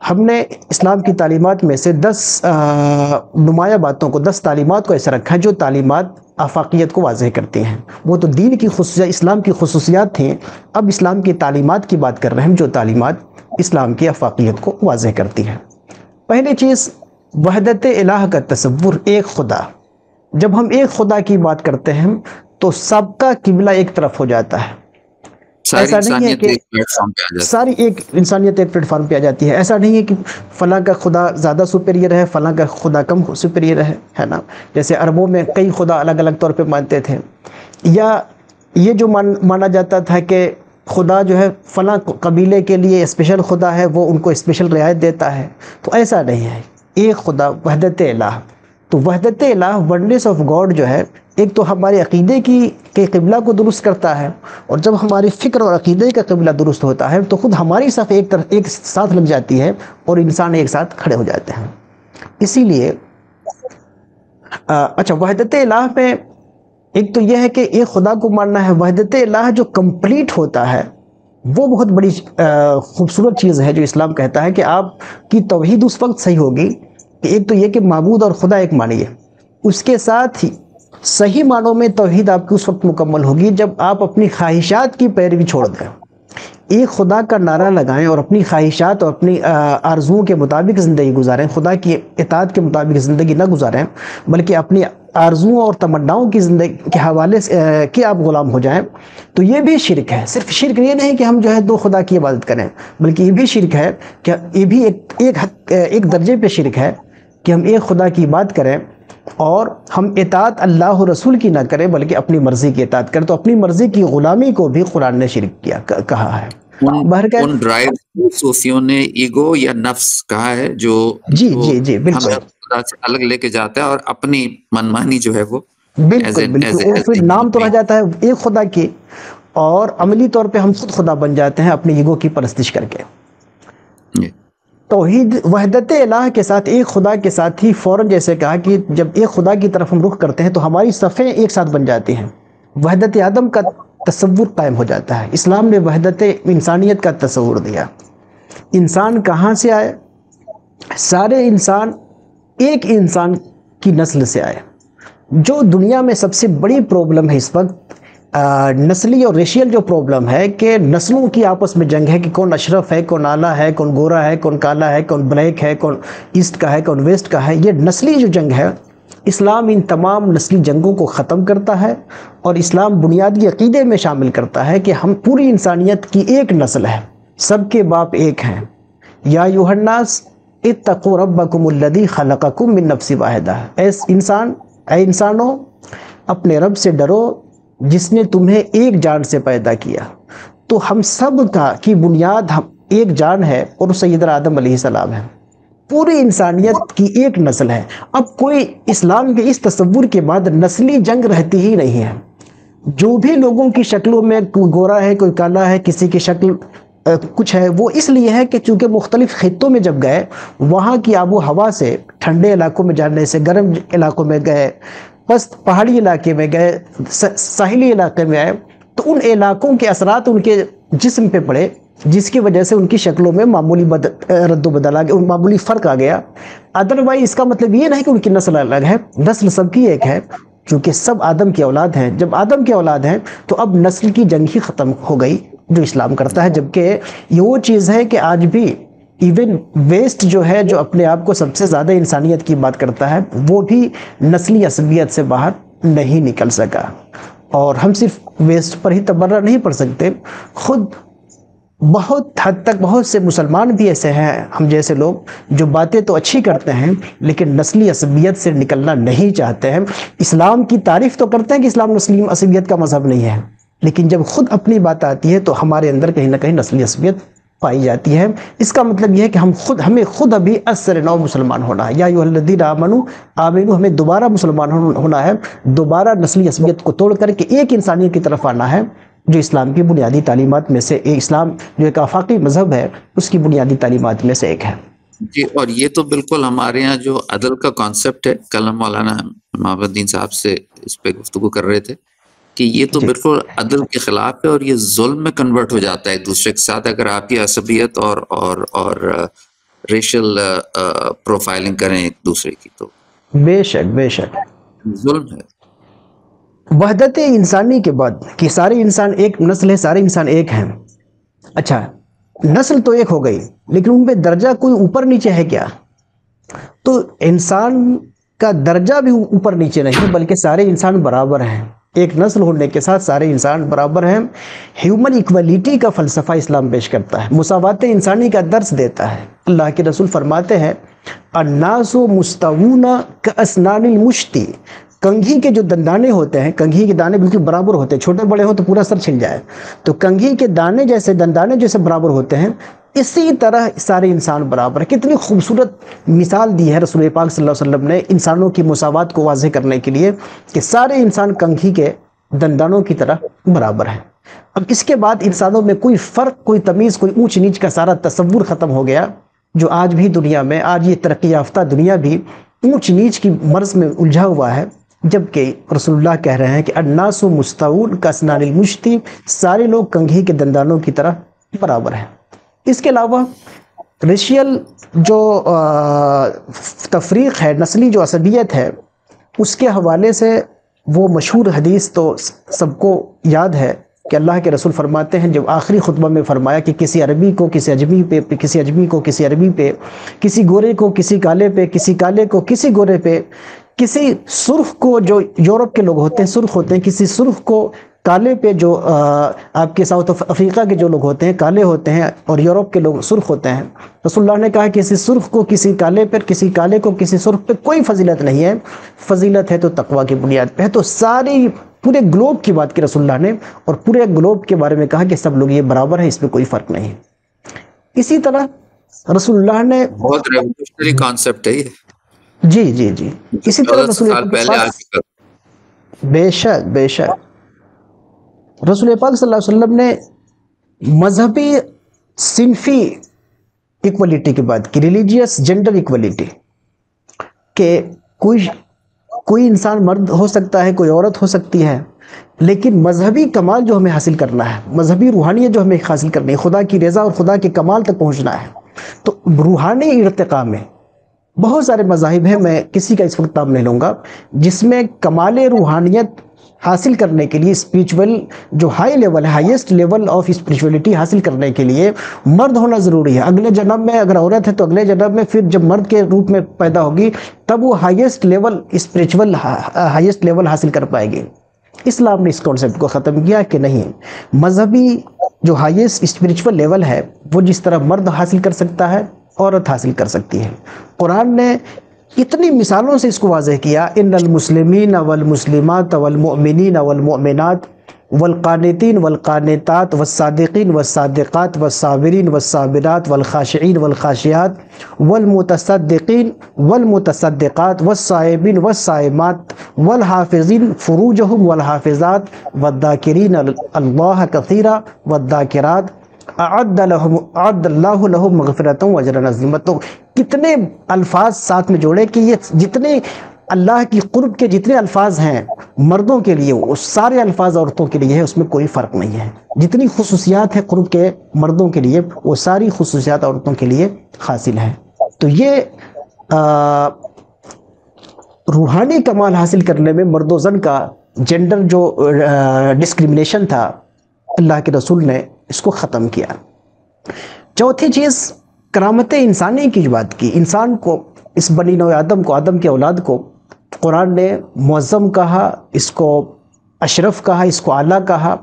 ہم نے اسلام کی تعلیمات میں سے 10 نمایاں باتوں کو، 10 تعلیمات کو ایسا رکھا ہے جو تعلیمات آفاقیت کو واضح کرتی ہیں۔ وہ تو دین کی خصوصیات، اسلام کی خصوصیات تھیں، اب اسلام کی تعلیمات کی بات کر رہے ہیں جو تعلیمات اسلام کی آفاقیت کو واضح کرتی ہیں۔ پہلی چیز، وحدت الہ کا تصور، ایک خدا۔ جب ہم ایک خدا کی بات کرتے ہیں تو سب کا قبلہ ایک طرف ہو جاتا ہے۔ ساری ایسا نہیں ہے انسانیت کہ ایک پلیٹ فارم پہ آ جاتی ہے۔ ساری ایک انسانیت ایک پلیٹ فارم پہ آ جاتی ہے۔ ایسا نہیں ہے کہ فلاں کا خدا زیادہ سپیریئر ہے، فلاں کا خدا کم سپیریئر ہے نا۔ جیسے عربوں میں کئی خدا الگ الگ طور پہ مانتے تھے، یا یہ جو مانا جاتا تھا کہ خدا جو ہے فلاں قبیلے کے لیے اسپیشل خدا ہے، وہ ان کو اسپیشل رعایت دیتا ہے، تو ایسا نہیں ہے۔ ایک خدا، وحدت الہ۔ تو وحدت الہ، ونڈنس آف گاڈ جو ہے، ایک تو ہمارے عقیدے کے قبلہ کو درست کرتا ہے، اور جب ہماری فکر اور عقیدے کا قبلہ درست ہوتا ہے تو خود ہماری صف ایک ساتھ لگ جاتی ہے اور انسان ایک ساتھ کھڑے ہو جاتے ہیں۔ اسی لیے اچھا، وحدت الہ میں ایک تو یہ ہے کہ ایک خدا کو ماننا ہے۔ وحدت الہ جو کمپلیٹ ہوتا ہے وہ بہت بڑی خوبصورت چیز ہے جو اسلام کہتا ہے کہ آپ کی توحید اس وقت صحیح ہوگی کہ ایک تو یہ کہ معبود اور خدا ایک مانیے، اس کے ساتھ ہی صحیح معنوں میں توحید آپ کی اس وقت مکمل ہوگی جب آپ اپنی خواہشات کی پیروی چھوڑ دیں، ایک خدا کا نعرہ لگائیں اور اپنی خواہشات اور اپنی آرزوؤں کے مطابق زندگی گزاریں، خدا کی اطاعت کے مطابق زندگی نہ گزاریں بلکہ اپنی آرزوؤں اور تمناؤں کی زندگی کے حوالے سے کہ آپ غلام ہو جائیں، تو یہ بھی شرک ہے۔ صرف شرک یہ نہیں کہ ہم جو ہے دو خدا کی عبادت کریں، بلکہ یہ بھی شرک ہے کہ یہ بھی ایک درجے پہ شرک ہے کہ ہم ایک خدا کی بات کریں اور ہم اطاعت اللہ و رسول کی نہ کریں بلکہ اپنی مرضی کی اطاعت کریں۔ تو اپنی مرضی کی غلامی کو بھی قرآن نے شرک کہا ہے۔ ان ڈرائیو صوفیوں نے ایگو یا نفس کہا ہے جو جی جی جی ہم بالکل خدا سے الگ لے کے جاتا ہے اور اپنی منمانی جو ہے وہ بالکل بالکل، اور پھر نام تو رہ جاتا ہے ایک خدا کی، اور عملی طور پہ ہم خود خدا بن جاتے ہیں اپنے ایگو کی پرستش کر کے۔ توحید، وحدت الہ کے ساتھ، ایک خدا کے ساتھ ہی فوراً جیسے کہا کہ جب ایک خدا کی طرف ہم رخ کرتے ہیں تو ہماری صفیں ایک ساتھ بن جاتی ہیں، وحدت عدم کا تصور قائم ہو جاتا ہے۔ اسلام نے وحدت انسانیت کا تصور دیا۔ انسان کہاں سے آئے؟ سارے انسان ایک انسان کی نسل سے آئے۔ جو دنیا میں سب سے بڑی پرابلم ہے اس وقت، نسلی اور ریشیل جو پرابلم ہے کہ نسلوں کی آپس میں جنگ ہے کہ کون اشرف ہے، کون اعلیٰ ہے، کون گورا ہے، کون کالا ہے، کون بلیک ہے، کون ایسٹ کا ہے، کون ویسٹ کا ہے، یہ نسلی جو جنگ ہے، اسلام ان تمام نسلی جنگوں کو ختم کرتا ہے، اور اسلام بنیادی عقیدے میں شامل کرتا ہے کہ ہم پوری انسانیت کی ایک نسل ہے، سب کے باپ ایک ہیں۔ یا ایھا الناس اتقوا ربکم الذی خلقکم من نفس واحدہ، اے انسانوں اپنے رب سے ڈرو جس نے تمہیں ایک جان سے پیدا کیا۔ تو ہم سب کی بنیاد ایک جان ہے اور سیدنا آدم علیہ السلام ہے، پوری انسانیت کی ایک نسل ہے۔ اب کوئی اسلام کے اس تصور کے بعد نسلی جنگ رہتی ہی نہیں ہے۔ جو بھی لوگوں کی شکلوں میں کوئی گورا ہے، کوئی کالا ہے، کسی کی شکل کچھ ہے، وہ اس لیے ہے کہ چونکہ مختلف خطوں میں جب گئے، وہاں کی آب و ہوا سے، ٹھنڈے علاقوں میں جانے سے، گرم علاقوں میں گئے، بس پہاڑی علاقے میں گئے، ساحلی علاقے میں آئے، تو ان علاقوں کے اثرات ان کے جسم پہ پڑے، جس کی وجہ سے ان کی شکلوں میں معمولی رد و بدل آ گیا، معمولی فرق آ گیا۔ ادروائز اس کا مطلب یہ نہیں کہ ان کی نسل الگ ہے، نسل سب کی ایک ہے، چونکہ سب آدم کی اولاد ہیں۔ جب آدم کی اولاد ہیں تو اب نسل کی جنگ ہی ختم ہو گئی جو اسلام کرتا ہے، جبکہ یہ وہ چیز ہے کہ آج بھی ایون ویسٹ جو ہے، جو اپنے آپ کو سب سے زیادہ انسانیت کی بات کرتا ہے، وہ بھی نسلی عصبیت سے باہر نہیں نکل سکا۔ اور ہم صرف ویسٹ پر ہی تبرہ نہیں پڑ سکتے، خود بہت حد تک بہت سے مسلمان بھی ایسے ہیں ہم جیسے لوگ جو باتیں تو اچھی کرتے ہیں لیکن نسلی عصبیت سے نکلنا نہیں چاہتے ہیں۔ اسلام کی تعریف تو کرتے ہیں کہ اسلام نسلی عصبیت کا مذہب نہیں ہے، لیکن جب خود اپنی بات آتی ہے تو ہمارے اندر کہیں نہ کہیں نسلی عصبیت پائی جاتی ہے۔ اس کا مطلب یہ ہے کہ ہمیں خود ابھی اثر نو مسلمان ہونا ہے۔ یا ایھا الذین آمنوا، ہمیں دوبارہ مسلمان ہونا ہے، دوبارہ نسلی عصبیت کو توڑ کر کے ایک انسانیت کی طرف آنا ہے، جو اسلام کی بنیادی تعلیمات میں سے اسلام جو ایک آفاقی مذہب ہے اس کی بنیادی تعلیمات میں سے ایک ہے۔ جی، اور یہ تو بالکل ہمارے ہاں جو عدل کا کانسیپٹ ہے، کل ہم مولانا محمد الدین صاحب سے اس پہ گفتگو کر رہے تھے کہ یہ تو بالکل عدل کے خلاف ہے، اور یہ ظلم میں کنورٹ ہو جاتا ہے ایک دوسرے کے ساتھ اگر آپ کی عصبیت اور ریشل پروفائلنگ کریں ایک دوسرے کی، تو بے شک بے شک ظلم ہے۔ وحدت انسانی کے بعد کہ سارے انسان ایک نسل ہے، سارے انسان ایک ہیں، اچھا نسل تو ایک ہو گئی لیکن ان پہ درجہ کوئی اوپر نیچے ہے کیا؟ تو انسان کا درجہ بھی اوپر نیچے نہیں بلکہ سارے انسان برابر ہیں، ایک نسل ہونے کے ساتھ سارے انسان برابر ہیں۔ ہیومن ایکولیٹی کا فلسفہ اسلام پیش کرتا ہے، مساوات انسانی کا درس دیتا ہے۔ اللہ کے رسول فرماتے ہیں الناس مستوون کاسنان المشط، کنگھی کے جو دندانے ہوتے ہیں، کنگھی کے دانے بالکل برابر ہوتے ہیں، چھوٹے بڑے ہوں تو پورا سر چھل جائے، تو کنگھی کے دانے جیسے دندانے جیسے برابر ہوتے ہیں، اسی طرح سارے انسان برابر ہیں۔ کتنی خوبصورت مثال دی ہے رسول پاک صلی اللہ علیہ وسلم نے انسانوں کی مساوات کو واضح کرنے کے لیے کہ سارے انسان کنگھی کے دندانوں کی طرح برابر ہیں۔ اب اس کے بعد انسانوں میں کوئی فرق، کوئی تمیز، کوئی اونچ نیچ کا سارا تصور ختم ہو گیا، جو آج بھی دنیا میں، آج یہ ترقی یافتہ دنیا بھی اونچ نیچ کی مرض میں الجھا ہوا ہے، جبکہ رسول اللہ کہہ رہے ہیں کہ الناس مستوون کاسنان المشط، سارے لوگ کنگھی کے دندانوں کی طرح برابر ہیں۔ اس کے علاوہ ریشیل جو تفریق ہے، نسلی جو عصبیت ہے، اس کے حوالے سے وہ مشہور حدیث تو سب کو یاد ہے کہ اللہ کے رسول فرماتے ہیں، جب آخری خطبہ میں فرمایا کہ کسی عربی کو کسی اجمی پہ، کسی اجمی کو کسی عربی پہ، کسی گورے کو کسی کالے پہ، کسی کالے کو کسی گورے پہ، کسی سرخ کو، جو یورپ کے لوگ ہوتے ہیں سرخ ہوتے ہیں، کسی سرخ کو کالے پہ، جو آپ کے ساؤتھ افریقہ کے جو لوگ ہوتے ہیں کالے ہوتے ہیں اور یورپ کے لوگ سرخ ہوتے ہیں، رسول اللہ نے کہا کہ کسی سرخ کو کسی کالے پر، کسی کالے کو کسی سرخ پہ کوئی فضیلت نہیں ہے، فضیلت ہے تو تقویٰ کی بنیاد پہ ہے۔ تو ساری پورے گلوب کی بات کی رسول اللہ نے، اور پورے گلوب کے بارے میں کہا کہ سب لوگ یہ برابر ہیں، اس میں کوئی فرق نہیں۔ اسی طرح رسول اللہ نے بہت ریولیوشنری کانسیپٹ ہے یہ، جی جی جی اسی طرح 1400 سال پہلے آ چکا۔ بے شک بے شک رسول پاک صلی اللہ علیہ وسلم نے مذہبی صنفی ایکولیٹی کی بات کی، ریلیجیس جنڈر ایکولیٹی، کہ کوئی انسان مرد ہو سکتا ہے، کوئی عورت ہو سکتی ہے، لیکن مذہبی کمال جو ہمیں حاصل کرنا ہے، مذہبی روحانیت جو ہمیں حاصل کرنی ہے، خدا کی رضا اور خدا کے کمال تک پہنچنا ہے، تو روحانی ارتقاء میں بہت سارے مذاہب ہیں، میں کسی کا اس وقت نام نہیں لوں گا، جس میں کمال روحانیت حاصل کرنے کے لیے، اسپریچول جو ہائی لیول ہے، ہائیسٹ لیول آف اسپریچولیٹی حاصل کرنے کے لیے مرد ہونا ضروری ہے۔ اگلے جنم میں اگر عورت ہے تو اگلے جنم میں پھر جب مرد کے روپ میں پیدا ہوگی تب وہ highest level spiritual highest level حاصل کر پائے گی۔ اسلام نے اس کانسیپٹ کو ختم کیا کہ نہیں، مذہبی جو ہائیسٹ اسپریچول لیول ہے وہ جس طرح مرد حاصل کر سکتا ہے عورت حاصل کر سکتی ہے۔ قرآن نے اتنی مثالوں سے اس کو واضح کیا، ان المسلمین والمسلمات والمؤمنین والمؤمنات والقانتین والقانتات والصادقین والصادقات والصابرین والصابرات والخاشعین والخاشعات والمتصدقین والمتصدقات والصائمین والصائمات والحافظین فروجہم والحافظات والذاکرین اللہ کثیرا والذاکرات اعد اللہ لہم مغفرۃ واجرا عظیما۔ تو کتنے الفاظ ساتھ میں جوڑے کہ یہ جتنے اللہ کی قرب کے جتنے الفاظ ہیں مردوں کے لیے وہ سارے الفاظ عورتوں کے لیے ہے، اس میں کوئی فرق نہیں ہے۔ جتنی خصوصیات ہیں قرب کے مردوں کے لیے وہ ساری خصوصیات عورتوں کے لیے حاصل ہیں۔ تو یہ روحانی کمال حاصل کرنے میں مرد و زن کا جینڈر جو ڈسکریمنیشن تھا، اللہ کے رسول نے اس کو ختم کیا۔ چوتھی چیز کرامت انسانی کی بات کی، انسان کو، اس بنی نوع آدم کو، آدم کی اولاد کو قرآن نے معظم کہا، اس کو اشرف کہا، اس کو اعلیٰ کہا،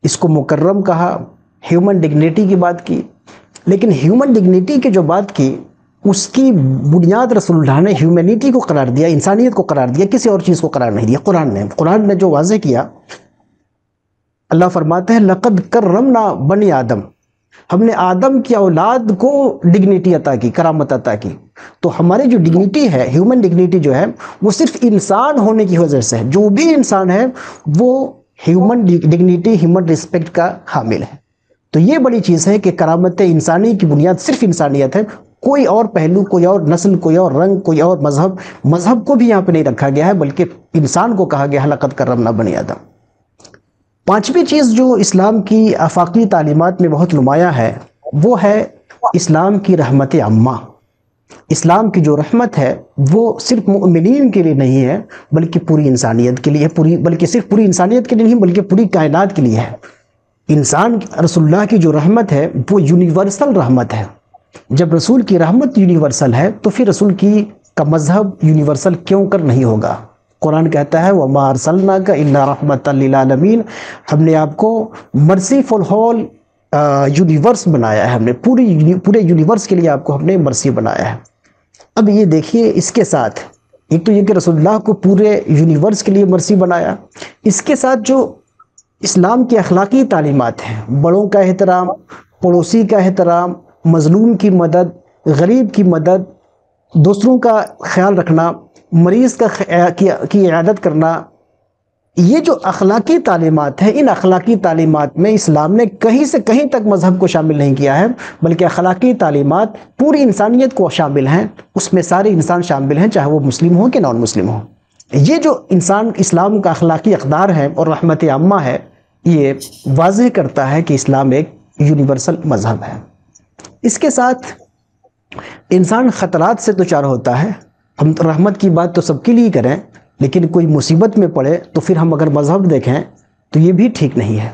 اس کو مکرم کہا، ہیومن ڈگنیٹی کی بات کی۔ لیکن ہیومن ڈگنیٹی کی جو بات کی اس کی بنیاد رسول اللہ نے ہیومینٹی کو قرار دیا، انسانیت کو قرار دیا، کسی اور چیز کو قرار نہیں دیا۔ قرآن نے جو واضح کیا، اللہ فرماتے ہیں لقد کرمنا بنی آدم، ہم نے آدم کی اولاد کو ڈگنیٹی عطا کی، کرامت عطا کی۔ تو ہماری جو ڈگنیٹی ہے، ہیومن ڈگنیٹی جو ہے، وہ صرف انسان ہونے کی وجہ سے ہے۔ جو بھی انسان ہے وہ ہیومن ڈگنیٹی، ہیومن رسپیکٹ کا حامل ہے۔ تو یہ بڑی چیز ہے کہ کرامت انسانی کی بنیاد صرف انسانیت ہے، کوئی اور پہلو، کوئی اور نسل، کوئی اور رنگ، کوئی اور مذہب کو بھی یہاں پہ نہیں رکھا گیا ہے، بلکہ انسان کو کہا گیا لقد کرمنا بنی آدم۔ پانچویں چیز جو اسلام کی آفاقی تعلیمات میں بہت نمایاں ہے وہ ہے اسلام کی رحمت عامہ۔ اسلام کی جو رحمت ہے وہ صرف مومنین کے لیے نہیں ہے بلکہ پوری انسانیت کے لیے ہے، بلکہ صرف پوری انسانیت کے لیے نہیں بلکہ پوری کائنات کے لیے ہے۔ انسان رسول اللہ کی جو رحمت ہے وہ یونیورسل رحمت ہے۔ جب رسول کی رحمت یونیورسل ہے تو پھر رسول کا مذہب یونیورسل کیوں کر نہیں ہوگا؟ قرآن کہتا ہے وَمَا أَرْسَلْنَاكَ إِلَّا رَحْمَةً لِلْعَالَمِينَ، ہم نے آپ کو مرسی فل ہول یونیورس بنایا ہے، ہم نے پورے یونیورس کے لیے آپ کو ہم نے مرسی بنایا ہے۔ اب یہ دیکھیے، اس کے ساتھ ایک تو یہ کہ رسول اللہ کو پورے یونیورس کے لیے مرسی بنایا، اس کے ساتھ جو اسلام کی اخلاقی تعلیمات ہیں، بڑوں کا احترام، پڑوسی کا احترام، مظلوم کی مدد، غریب کی مدد، دوسروں کا خیال رکھنا، مریض کی عیادت کرنا، یہ جو اخلاقی تعلیمات ہیں، ان اخلاقی تعلیمات میں اسلام نے کہیں سے کہیں تک مذہب کو شامل نہیں کیا ہے، بلکہ اخلاقی تعلیمات پوری انسانیت کو شامل ہیں، اس میں سارے انسان شامل ہیں، چاہے وہ مسلم ہوں کہ نان مسلم ہوں۔ یہ جو اسلام کا اخلاقی اقدار ہے اور رحمت عامہ ہے، یہ واضح کرتا ہے کہ اسلام ایک یونیورسل مذہب ہے۔ اس کے ساتھ انسان خطرات سے دوچار ہوتا ہے۔ ہم رحمت کی بات تو سب کے لیے کریں، لیکن کوئی مصیبت میں پڑے تو پھر ہم اگر مذہب دیکھیں تو یہ بھی ٹھیک نہیں ہے۔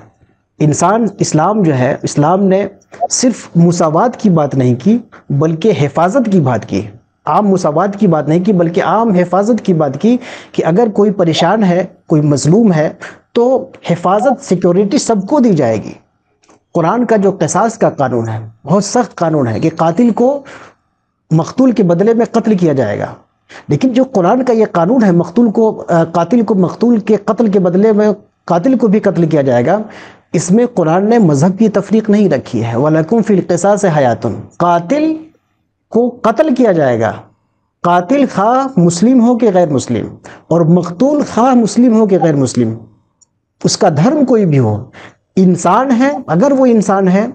اسلام جو ہے، اسلام نے صرف مساوات کی بات نہیں کی بلکہ حفاظت کی بات کی۔ عام مساوات کی بات نہیں کی بلکہ عام حفاظت کی بات کی، کہ اگر کوئی پریشان ہے، کوئی مظلوم ہے تو حفاظت، سیکیورٹی سب کو دی جائے گی۔ قرآن کا جو قصاص کا قانون ہے بہت سخت قانون ہے کہ قاتل کو مقتول کے بدلے میں قتل کیا جائے گا، لیکن جو قرآن کا یہ قانون ہے قاتل کو مقتول کے قتل کے بدلے میں قاتل کو بھی قتل کیا جائے گا، اس میں قرآن نے مذہب کی تفریق نہیں رکھی ہے۔ وَلَكُمْ فِي الْقِصَاصِ حَيَاتٌ، قاتل کو قتل کیا جائے گا، قاتل خواہ مسلم ہو کہ غیر مسلم، اور مقتول خواہ مسلم ہو کہ غیر مسلم، اس کا دھرم کوئی بھی ہو، انسان ہے، اگر وہ انسان ہے،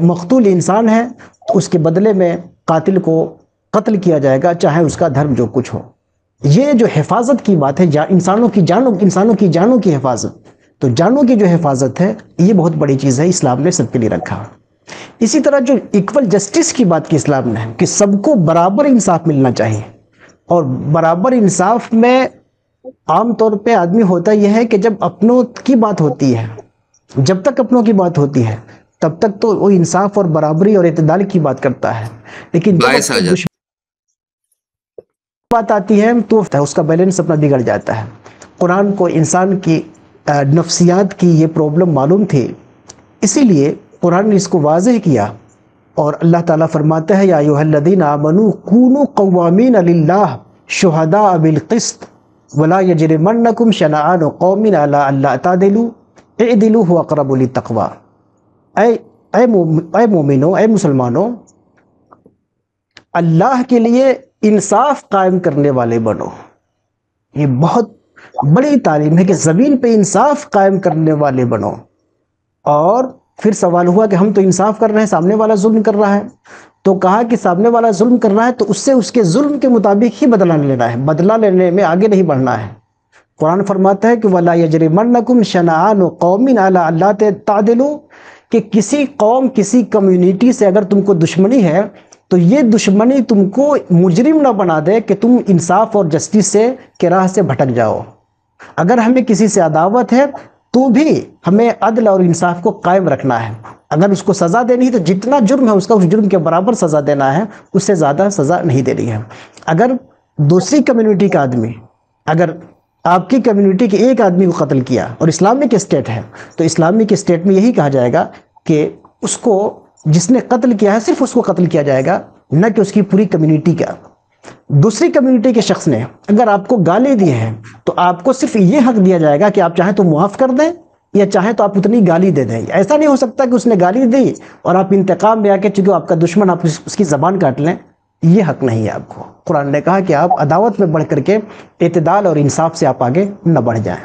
مقتول انسان ہے تو اس کے بدلے میں قاتل کو قتل کیا جائے گا، چاہے اس کا دھرم جو کچھ ہو۔ یہ جو حفاظت کی بات ہے، انسانوں کی جانوں کی حفاظت، تو جانوں کی جو حفاظت ہے یہ بہت بڑی چیز ہے، اسلام نے سب کے لیے رکھا۔ اسی طرح جو ایکول جسٹس کی بات کی اسلام نے، کہ سب کو برابر انصاف ملنا چاہیے، اور برابر انصاف میں عام طور پہ آدمی ہوتا یہ ہے کہ جب اپنوں کی بات ہوتی ہے، جب تک اپنوں کی بات ہوتی ہے تب تک تو وہ انصاف اور برابری اور اعتدال کی بات کرتا ہے، لیکن جب بات آتی ہے تو اس کا بیلنس اپنا بگڑ جاتا ہے۔ قرآن کو انسان کی نفسیات کی یہ پرابلم معلوم تھی، اسی لیے قرآن نے اس کو واضح کیا، اور اللہ تعالیٰ فرماتا ہے یا ایھا الذین آمنوا کونوا قوامین للہ شہداء بالقسط ولا یجرمنکم شنآن قوم علی الا تعدلوا اعدلوا هو اقرب للتقوی۔ اے مومنوں، اے مسلمانوں، اللہ کے لیے انصاف قائم کرنے والے بنو۔ یہ بہت بڑی تعلیم ہے کہ زمین پہ انصاف قائم کرنے والے بنو۔ اور پھر سوال ہوا کہ ہم تو انصاف کر رہے ہیں، سامنے والا ظلم کر رہا ہے، تو کہا کہ سامنے والا ظلم کر رہا ہے تو اس کے ظلم کے مطابق ہی بدلہ لینا ہے، بدلہ لینے میں آگے نہیں بڑھنا ہے۔ قرآن فرماتا ہے کہ وَلَا يَجْرِمَنَّكُمْ شَنَآنُ قَوْمٍ عَلَىٰ أَلَّا تَعْدِلُوا، کہ کسی قوم، کسی کمیونٹی سے اگر تم کو دشمنی ہے تو یہ دشمنی تم کو مجرم نہ بنا دے کہ تم انصاف اور جسٹس کے راہ سے بھٹک جاؤ۔ اگر ہمیں کسی سے عداوت ہے تو بھی ہمیں عدل اور انصاف کو قائم رکھنا ہے۔ اگر اس کو سزا دینی ہے تو جتنا جرم ہے اس کا اس جرم کے برابر سزا دینا ہے، اس سے زیادہ سزا نہیں دینی ہے۔ اگر دوسری کمیونٹی کا آدمی، اگر آپ کی کمیونٹی کے ایک آدمی کو قتل کیا، اور اسلامک اسٹیٹ ہے تو اسلامک اسٹیٹ میں یہی کہا جائے گا کہ اس کو، جس نے قتل کیا ہے صرف اس کو قتل کیا جائے گا، نہ کہ اس کی پوری کمیونٹی کا۔ دوسری کمیونٹی کے شخص نے اگر آپ کو گالی دی ہے تو آپ کو صرف یہ حق دیا جائے گا کہ آپ چاہیں تو معاف کر دیں یا چاہیں تو آپ اتنی گالی دے دیں۔ ایسا نہیں ہو سکتا کہ اس نے گالی دی اور آپ انتقام میں آ کے، چونکہ آپ کا دشمن، آپ اس کی زبان کاٹ لیں، یہ حق نہیں ہے آپ کو۔ قرآن نے کہا کہ آپ عداوت میں بڑھ کر کے اعتدال اور انصاف سے آپ آگے نہ بڑھ جائیں۔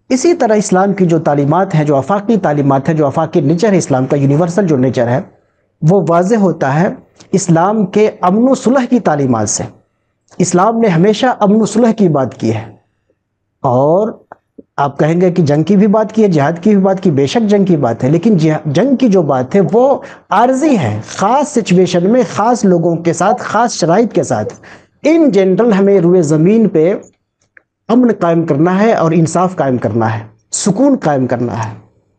اسی طرح اسلام کی جو تعلیمات ہیں، جو آفاقی تعلیمات ہیں، جو آفاقی نیچر ہے اسلام کا، یونیورسل جو نیچر ہے، وہ واضح ہوتا ہے اسلام کے امن و صلح کی تعلیمات سے۔ اسلام نے ہمیشہ امن و صلح کی بات کی ہے، اور آپ کہیں گے کہ جنگ کی بھی بات کی ہے، جہاد کی بھی بات کی، بے شک جنگ کی بات ہے، لیکن جنگ کی جو بات ہے وہ عارضی ہے، خاص سچویشن میں، خاص لوگوں کے ساتھ، خاص شرائط کے ساتھ۔ ان جنرل ہمیں روئے زمین پہ امن قائم کرنا ہے اور انصاف قائم کرنا ہے، سکون قائم کرنا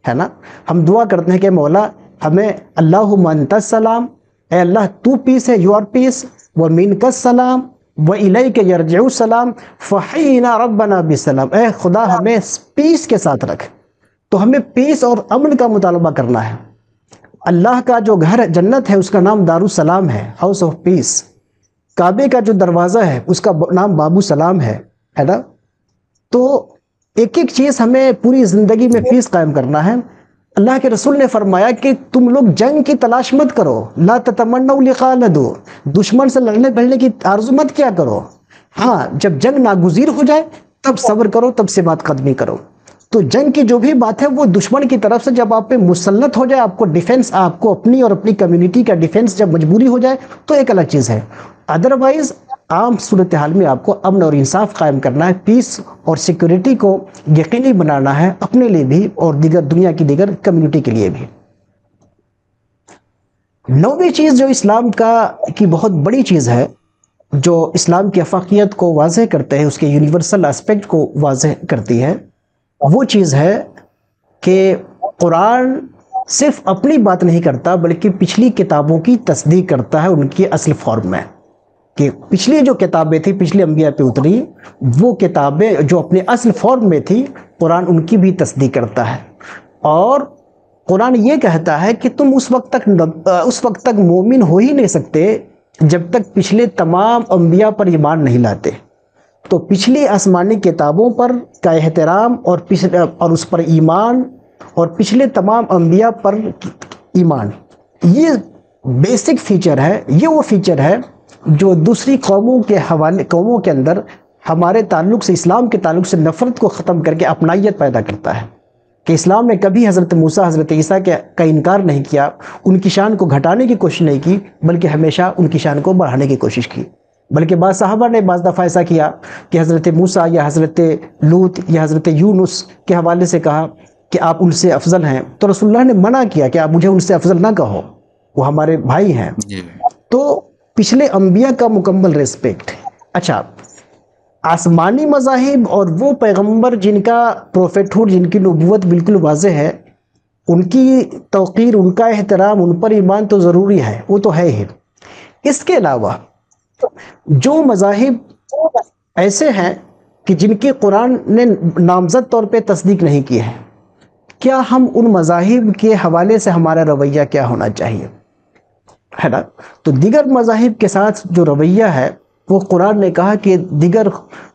ہے نا۔ ہم دعا کرتے ہیں کہ مولا ہمیں اللہم انت السلام، اے اللہ تو پیس ہے، یو آر پیس، ومنک السلام وَإِلَيْكَ يَرْجِعُ السَّلَامُ فَحِيِّنَا رَبَّنَا بِالسَّلَامِ، اے خدا ہمیں پیس کے ساتھ رکھ۔ تو ہمیں پیس اور امن کا مطالبہ کرنا ہے۔ اللہ کا جو گھر جنت ہے اس کا نام دار السلام ہے، ہاؤس آف پیس۔ کعبے کا جو دروازہ ہے اس کا نام باب السلام ہے نا۔ تو ایک ایک چیز ہمیں پوری زندگی میں پیس قائم کرنا ہے۔ اللہ کے رسول نے فرمایا کہ تم لوگ جنگ کی تلاش مت کرو، لا تتمنوا لقاء العدو، دشمن سے لڑنے بھڑنے کی آرزو مت کیا کرو، ہاں جب جنگ ناگزیر ہو جائے تب صبر کرو، تب سے بات قدمی کرو۔ تو جنگ کی جو بھی بات ہے وہ دشمن کی طرف سے جب آپ پہ مسلط ہو جائے، آپ کو ڈیفنس، آپ کو اپنی اور اپنی کمیونٹی کا ڈیفنس جب مجبوری ہو جائے تو ایک الگ چیز ہے۔ ادروائز عام صورتحال میں آپ کو امن اور انصاف قائم کرنا ہے، پیس اور سیکورٹی کو یقینی بنانا ہے، اپنے لیے بھی اور دیگر دنیا کی دیگر کمیونٹی کے لیے بھی۔ نویں چیز جو اسلام کی بہت بڑی چیز ہے، جو اسلام کی افاقیت کو واضح کرتے ہیں، اس کے یونیورسل اسپیکٹ کو واضح کرتی ہے، وہ چیز ہے کہ قرآن صرف اپنی بات نہیں کرتا بلکہ پچھلی کتابوں کی تصدیق کرتا ہے ان کی اصل فارم میں، کہ پچھلی جو کتابیں تھیں، پچھلے انبیاء پہ اتری وہ کتابیں جو اپنے اصل فارم میں تھی، قرآن ان کی بھی تصدیق کرتا ہے۔ اور قرآن یہ کہتا ہے کہ تم اس وقت تک مومن ہو ہی نہیں سکتے جب تک پچھلے تمام انبیاء پر ایمان نہیں لاتے۔ تو پچھلی آسمانی کتابوں پر کا احترام اور اس پر ایمان اور پچھلے تمام انبیاء پر ایمان، یہ بیسک فیچر ہے، یہ وہ فیچر ہے جو دوسری قوموں کے اندر ہمارے تعلق سے، اسلام کے تعلق سے نفرت کو ختم کر کے اپنائیت پیدا کرتا ہے، کہ اسلام نے کبھی حضرت موسیٰ، حضرت عیسیٰ کا انکار نہیں کیا، ان کی شان کو گھٹانے کی کوشش نہیں کی، بلکہ ہمیشہ ان کی شان کو بڑھانے کی کوشش کی۔ بلکہ بعض صحابہ نے بعض دفعہ ایسا کیا کہ حضرت موسیٰ یا حضرت لوط یا حضرت یونس کے حوالے سے کہا کہ آپ ان سے افضل ہیں، تو رسول اللہ نے منع کیا کہ آپ مجھے ان سے افضل نہ کہو، وہ ہمارے بھائی ہیں۔ تو پچھلے انبیاء کا مکمل ریسپیکٹ۔ اچھا، آسمانی مذاہب اور وہ پیغمبر جن کا پروفیٹہوڈ، جن کی نبوت بالکل واضح ہے، ان کی توقیر، ان کا احترام، ان پر ایمان تو ضروری ہے، وہ تو ہے ہی۔ اس کے علاوہ جو مذاہب ایسے ہیں کہ جن کی قرآن نے نامزد طور پہ تصدیق نہیں کی ہے، کیا ہم ان مذاہب کے حوالے سے ہمارا رویہ کیا ہونا چاہیے، ہے نا؟ تو دیگر مذاہب کے ساتھ جو رویہ ہے وہ قرآن نے کہا کہ دیگر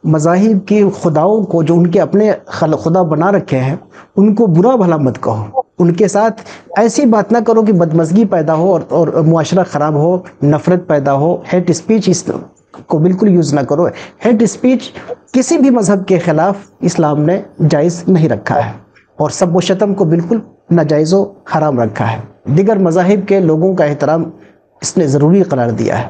مذاہب کے خداؤں کو، جو ان کے اپنے خدا بنا رکھے ہیں، ان کو برا بھلا مت کہو، ان کے ساتھ ایسی بات نہ کرو کہ بدمزگی پیدا ہو اور معاشرہ خراب ہو، نفرت پیدا ہو، ہیٹ اسپیچ اس کو بالکل یوز نہ کرو۔ ہیٹ اسپیچ کسی بھی مذہب کے خلاف اسلام نے جائز نہیں رکھا ہے، اور سب و شتم کو بالکل ناجائز و حرام رکھا ہے۔ دیگر مذاہب کے لوگوں کا احترام اس نے ضروری قرار دیا ہے۔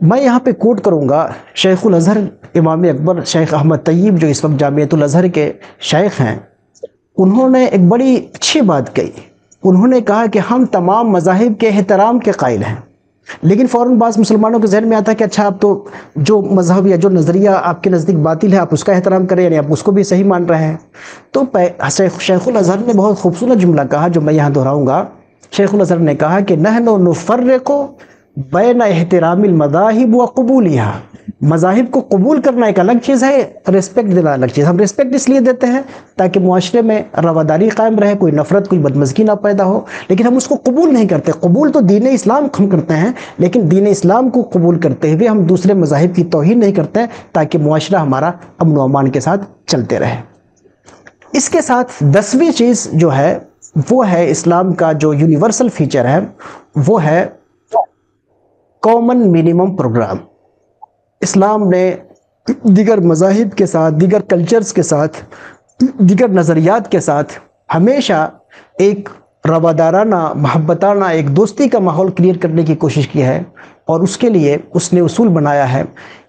میں یہاں پہ کوٹ کروں گا شیخ الازہر امام اکبر شیخ احمد طیب، جو اس وقت جامعۃ الازہر کے شیخ ہیں۔ انہوں نے ایک بڑی اچھی بات کہی، انہوں نے کہا کہ ہم تمام مذاہب کے احترام کے قائل ہیں، لیکن فوراً بعض مسلمانوں کے ذہن میں آتا ہے کہ اچھا، آپ تو جو مذہب یا جو نظریہ آپ کے نزدیک باطل ہے آپ اس کا احترام کریں، یعنی آپ اس کو بھی صحیح مان رہے ہیں۔ تو شیخ الازہر نے بہت خوبصورت جملہ کہا جو میں یہاں دہراؤں گا۔ شیخ الازہر نے کہا کہ نحن نفرق بین احترام المذاہب و قبولہا، مذاہب کو قبول کرنا ایک الگ چیز ہے، ریسپیکٹ دینا الگ چیز۔ ہم ریسپیکٹ اس لیے دیتے ہیں تاکہ معاشرے میں رواداری قائم رہے، کوئی نفرت، کوئی بدمزگی نہ پیدا ہو، لیکن ہم اس کو قبول نہیں کرتے۔ قبول تو دین اسلام ہم کرتے ہیں، لیکن دین اسلام کو قبول کرتے ہوئے ہم دوسرے مذاہب کی توہین نہیں کرتے ہیں، تاکہ معاشرہ ہمارا امن و امان کے ساتھ چلتے رہے۔ اس کے ساتھ 10ویں چیز جو ہے وہ ہے اسلام کا جو یونیورسل فیچر ہے، وہ ہے کامن منیمم پروگرام۔ اسلام نے دیگر مذاہب کے ساتھ، دیگر کلچرز کے ساتھ، دیگر نظریات کے ساتھ ہمیشہ ایک روادارانہ، محبتانہ، ایک دوستی کا ماحول کریٹ کرنے کی کوشش کی ہے، اور اس کے لیے اس نے اصول بنایا ہے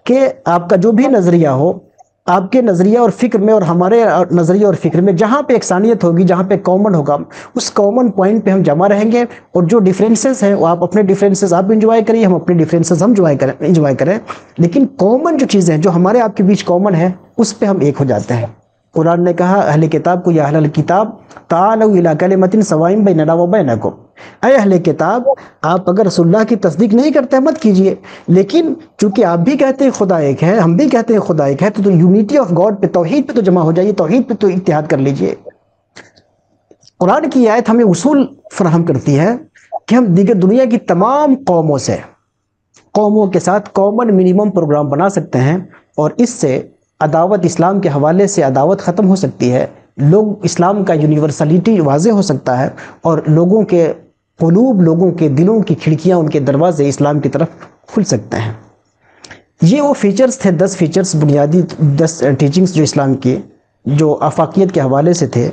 کہ آپ کا جو بھی نظریہ ہو، آپ کے نظریہ اور فکر میں اور ہمارے نظریہ اور فکر میں جہاں پہ یکسانیت ہوگی، جہاں پہ کامن ہوگا، اس کامن پوائنٹ پہ ہم جمع رہیں گے، اور جو ڈیفرنسز ہیں وہ آپ اپنے ڈیفرنسز آپ انجوائے کریے، ہم اپنے ڈیفرنسز ہم انجوائے کریں، لیکن کامن جو چیزیں ہیں جو ہمارے آپ کے بیچ کامن ہے اس پہ ہم ایک ہو جاتے ہیں۔ قرآن نے کہا اہل کتاب کو، یا اہل الکتاب تعالوا الی کلمۃ سواء بیننا وبینکم، اے اہل کتاب آپ اگر رسول اللہ کی تصدیق نہیں کرتے مت کیجئے، لیکن چونکہ آپ بھی کہتے ہیں خدا ایک ہے، ہم بھی کہتے ہیں خدا ایک ہے، تو یونیٹی آف گاڈ پہ، توحید پہ تو جمع ہو جائیے، توحید پہ تو اتحاد کر لیجئے۔ قرآن کی آیت ہمیں اصول فراہم کرتی ہے کہ ہم دیگر دنیا کی تمام قوموں کے ساتھ کامن منیمم پروگرام بنا سکتے ہیں، اور اس سے عداوت، اسلام کے حوالے سے عداوت ختم ہو سکتی ہے، لوگ اسلام کا یونیورسلٹی واضح ہو سکتا ہے، اور لوگوں کے قلوب، لوگوں کے دلوں کی کھڑکیاں، ان کے دروازے اسلام کی طرف کھل سکتے ہیں۔ یہ وہ فیچرز تھے، 10 فیچرز، بنیادی 10 ٹیچنگز جو اسلام کی، جو آفاقیت کے حوالے سے تھے۔